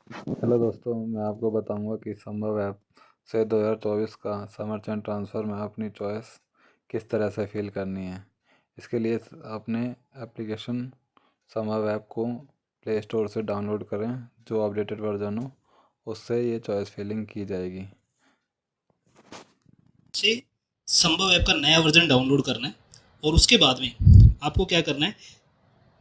Hello दोस्तों, मैं आपको बताऊंगा कि संभव ऐप से 2024 का समरचंद ट्रांसफ़र में अपनी चॉइस किस तरह से फिल करनी है। इसके लिए अपने एप्लीकेशन संभव ऐप को प्ले स्टोर से डाउनलोड करें। जो अपडेटेड वर्जन हो उससे ये चॉइस फिलिंग की जाएगी। से संभव ऐप का नया वर्जन डाउनलोड करना है और उसके बाद में आपको क्या करना है,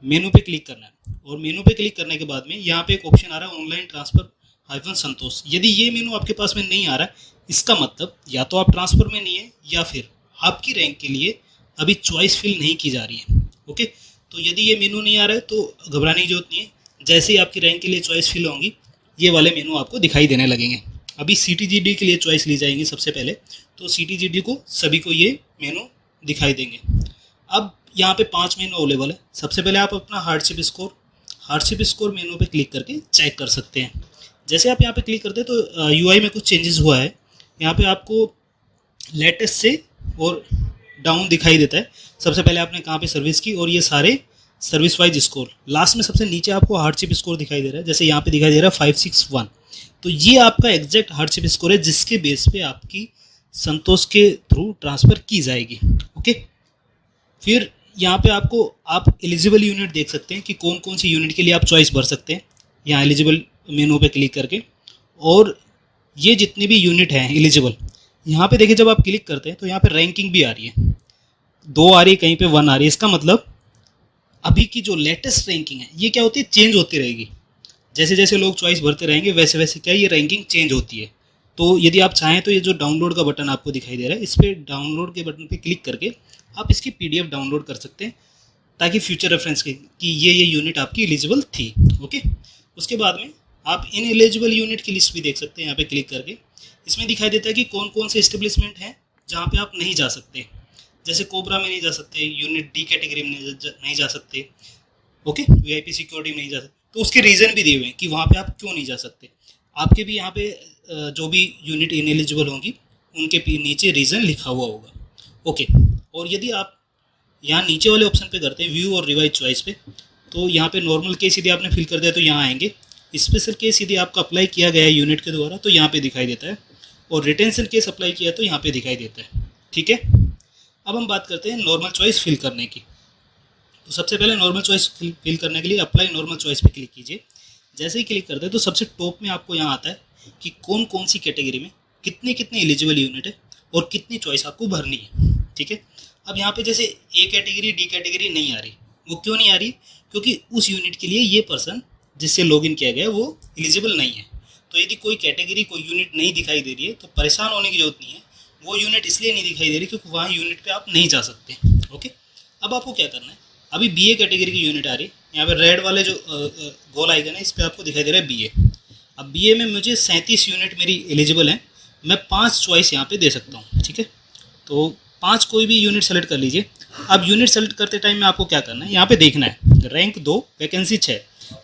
मेनू पे क्लिक करना है और मेनू पे क्लिक करने के बाद में यहाँ पे एक ऑप्शन आ रहा है ऑनलाइन ट्रांसफर हाइफन संतोष। यदि ये मेनू आपके पास में नहीं आ रहा है, इसका मतलब या तो आप ट्रांसफर में नहीं है या फिर आपकी रैंक के लिए अभी चॉइस फिल नहीं की जा रही है। ओके, तो यदि ये मेनू नहीं आ रहा है तो घबराने की जरूरत नहीं है। जैसे ही आपकी रैंक के लिए चॉइस फिल होंगी, ये वाले मेनू आपको दिखाई देने लगेंगे। अभी सी के लिए चॉइस ली जाएंगी सबसे पहले, तो सी को सभी को ये मेनू दिखाई देंगे। अब यहाँ पे 5 मेनू अवेलेबल है। सबसे पहले आप अपना हार्डशिप स्कोर मेनू पे क्लिक करके चेक कर सकते हैं। जैसे आप यहाँ पे क्लिक करते हैं तो यूआई में कुछ चेंजेस हुआ है। यहाँ पे आपको लेटेस्ट से और डाउन दिखाई देता है। सबसे पहले आपने कहाँ पे सर्विस की और ये सारे सर्विस वाइज स्कोर, लास्ट में सबसे नीचे आपको हार्डशिप स्कोर दिखाई दे रहा है। जैसे यहाँ पे दिखाई दे रहा है 561, तो ये आपका एग्जैक्ट हार्डशिप स्कोर है जिसके बेस पे आपकी संतोष के थ्रू ट्रांसफ़र की जाएगी। ओके, फिर यहाँ पे आपको आप एलिजिबल यूनिट देख सकते हैं कि कौन कौन सी यूनिट के लिए आप चॉइस भर सकते हैं। यहाँ एलिजिबल मेनू पे क्लिक करके, और ये जितने भी यूनिट हैं एलिजिबल, यहाँ पे देखिए जब आप क्लिक करते हैं तो यहाँ पे रैंकिंग भी आ रही है, 2 आ रही है, कहीं पे 1 आ रही है। इसका मतलब अभी की जो लेटेस्ट रैंकिंग है ये क्या होती है, चेंज होती रहेगी। जैसे जैसे लोग चॉइस भरते रहेंगे वैसे वैसे क्या ये रैंकिंग चेंज होती है। तो यदि आप चाहें तो ये जो डाउनलोड का बटन आपको दिखाई दे रहा है, इस पर डाउनलोड के बटन पे क्लिक करके आप इसकी पीडीएफ डाउनलोड कर सकते हैं, ताकि फ्यूचर रेफरेंस के कि ये यूनिट आपकी एलिजिबल थी। ओके, उसके बाद में आप इन एलिजिबल यूनिट की लिस्ट भी देख सकते हैं यहाँ पे क्लिक करके। इसमें दिखाई देता है कि कौन कौन से इस्टेब्लिशमेंट हैं जहाँ पे आप नहीं जा सकते। जैसे कोबरा में नहीं जा सकते, यूनिट डी कैटेगरी में नहीं जा सकते, ओके, वीआईपी सिक्योरिटी में नहीं जा सकते। तो उसके रीज़न भी दिए हुए हैं कि वहाँ पे आप क्यों नहीं जा सकते। आपके भी यहाँ पे जो भी यूनिट इनएलिजिबल होंगी उनके नीचे रीज़न लिखा हुआ होगा। ओके, और यदि आप यहाँ नीचे वाले ऑप्शन पे करते हैं व्यू और रिवाइज चॉइस पे, तो यहाँ पे नॉर्मल केस यदि आपने फिल कर दिया तो यहाँ आएंगे। स्पेशल केस यदि आपका अप्लाई किया गया है यूनिट के द्वारा तो यहाँ पे दिखाई देता है, और रिटेंशन केस अप्लाई किया तो यहाँ पे दिखाई देता है। ठीक है, अब हम बात करते हैं नॉर्मल चॉइस फिल करने की। तो सबसे पहले नॉर्मल चॉइस फिल करने के लिए अप्लाई नॉर्मल चॉइस पे क्लिक कीजिए। जैसे ही क्लिक करते हैं तो सबसे टॉप में आपको यहाँ आता है कि कौन कौन सी कैटेगरी में कितने कितने एलिजिबल यूनिट है और कितनी चॉइस आपको भरनी है। ठीक है, अब यहाँ पे जैसे ए कैटेगरी डी कैटेगरी नहीं आ रही, वो क्यों नहीं आ रही, क्योंकि उस यूनिट के लिए ये पर्सन जिससे लॉगिन किया गया है वो एलिजिबल नहीं है। तो यदि कोई कैटेगरी कोई यूनिट नहीं दिखाई दे रही है तो परेशान होने की जरूरत नहीं है। वो यूनिट इसलिए नहीं दिखाई दे रही क्योंकि वहाँ यूनिट पे आप नहीं जा सकते। ओके, अब आपको क्या करना है, अभी बीए कैटेगरी की यूनिट आ रही है। यहाँ पे रेड वाले जो गोल आइकन है इस पर आपको दिखाई दे रहा है बीए। अब बीए में मुझे 37 यूनिट मेरी एलिजिबल है। मैं 5 चॉइस यहाँ पे दे सकता हूँ। ठीक है, तो 5 कोई भी यूनिट सेलेक्ट कर लीजिए। अब यूनिट सेलेक्ट करते टाइम में आपको क्या करना है, यहाँ पे देखना है रैंक 2 वैकेंसी 6,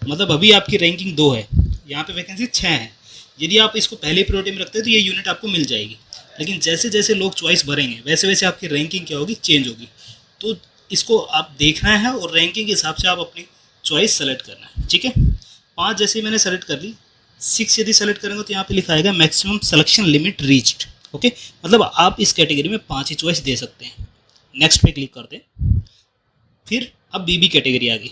मतलब अभी आपकी रैंकिंग 2 है, यहाँ पे वैकेंसी 6 है। यदि आप इसको पहले प्रायोरिटी में रखते हैं तो ये यूनिट आपको मिल जाएगी। लेकिन जैसे जैसे लोग चॉइस भरेंगे वैसे वैसे आपकी रैंकिंग क्या होगी, चेंज होगी। तो इसको आप देखना है और रैंकिंग के हिसाब से आप अपनी चॉइस सेलेक्ट करना है। ठीक है, 5 जैसे मैंने सेलेक्ट कर ली, 6 यदि सेलेक्ट करेंगे तो यहाँ पे लिखा आएगा maximum selection limit reached. Okay, मतलब आप इस कैटेगरी में 5 ही चॉइस दे सकते हैं। नेक्स्ट पे क्लिक कर दें। फिर अब बीबी कैटेगरी आ गई,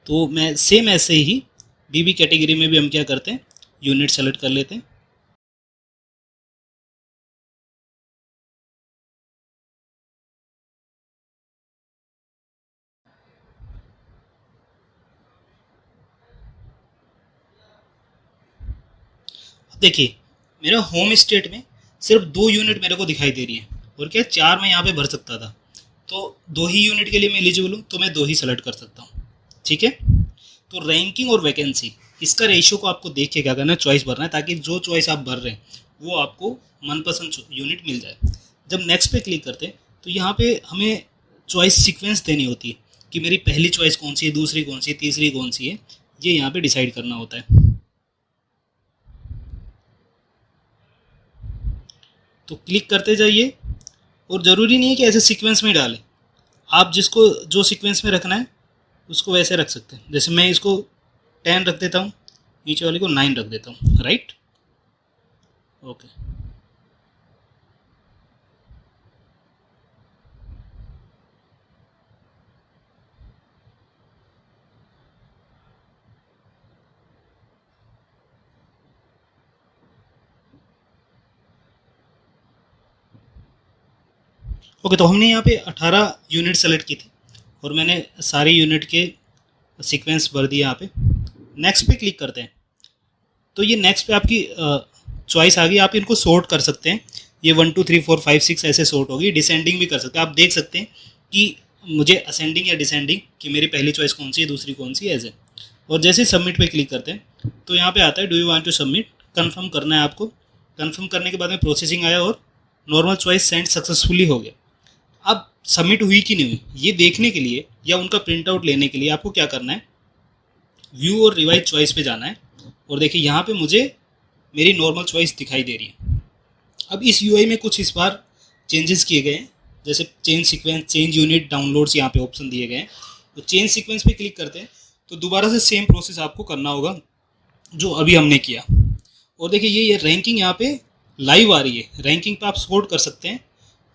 तो मैं सेम ऐसे ही बीबी कैटेगरी में भी हम क्या करते हैं, यूनिट सेलेक्ट कर लेते हैं। देखिए मेरा होम स्टेट में सिर्फ 2 यूनिट मेरे को दिखाई दे रही है, और क्या 4 मैं यहाँ पे भर सकता था। तो 2 ही यूनिट के लिए मैं एलिजिबल हूँ तो मैं 2 ही सेलेक्ट कर सकता हूँ। ठीक है, तो रैंकिंग और वैकेंसी इसका रेशियो को आपको देख के क्या करना है, चॉइस भरना है, ताकि जो चॉइस आप भर रहे हैं वो आपको मनपसंद यूनिट मिल जाए। जब नेक्स्ट पे क्लिक करते हैं तो यहाँ पे हमें चॉइस सीक्वेंस देनी होती है कि मेरी पहली चॉइस कौन सी है, दूसरी कौन सी है, तीसरी कौन सी है, ये यहाँ पे डिसाइड करना होता है। तो क्लिक करते जाइए, और ज़रूरी नहीं है कि ऐसे सीक्वेंस में डालें। आप जिसको जो सीक्वेंस में रखना है उसको वैसे रख सकते हैं। जैसे मैं इसको 10 रख देता हूँ, नीचे वाले को 9 रख देता हूँ, राइट। Okay, okay. तो हमने यहाँ पे 18 यूनिट सेलेक्ट की थी और मैंने सारी यूनिट के सीक्वेंस भर दिया यहाँ पे। नेक्स्ट पे क्लिक करते हैं तो ये नेक्स्ट पे आपकी चॉइस आ गई। आप इनको सॉर्ट कर सकते हैं, ये 1 2 3 4 5 6 ऐसे सॉर्ट होगी। डिसेंडिंग भी कर सकते हैं। आप देख सकते हैं कि मुझे असेंडिंग या डिसेंडिंग कि मेरी पहली चॉइस कौन सी है, दूसरी कौन सी है, ऐसे। और जैसे सबमिट पे क्लिक करते हैं तो यहाँ पे आता है do you want to submit, confirm करना है आपको। कंफर्म करने के बाद में प्रोसेसिंग आया और नॉर्मल चॉइस सेंड सक्सेसफुली हो गया। अब सबमिट हुई कि नहीं हुई ये देखने के लिए या उनका प्रिंट आउट लेने के लिए आपको क्या करना है, व्यू और रिवाइज चॉइस पे जाना है। और देखिए यहाँ पे मुझे मेरी नॉर्मल चॉइस दिखाई दे रही है। अब इस यूआई में कुछ इस बार चेंजेस किए गए हैं, जैसे change sequence, change unit, downloads यहाँ पे ऑप्शन दिए गए हैं। तो चेंज सीक्वेंस पे क्लिक करते हैं तो दोबारा से सेम प्रोसेस आपको करना होगा जो अभी हमने किया। और देखिए ये रैंकिंग यहाँ पे लाइव आ रही है। रैंकिंग पे आप सॉर्ट कर सकते हैं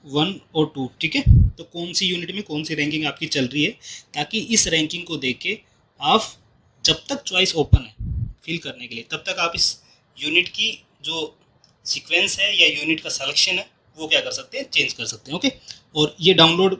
1 और 2, ठीक है। तो कौन सी यूनिट में कौन सी रैंकिंग आपकी चल रही है, ताकि इस रैंकिंग को देख के आप जब तक चॉइस ओपन है फिल करने के लिए, तब तक आप इस यूनिट की जो सीक्वेंस है या यूनिट का सिलेक्शन है वो क्या कर सकते हैं, चेंज कर सकते हैं। ओके, और ये डाउनलोड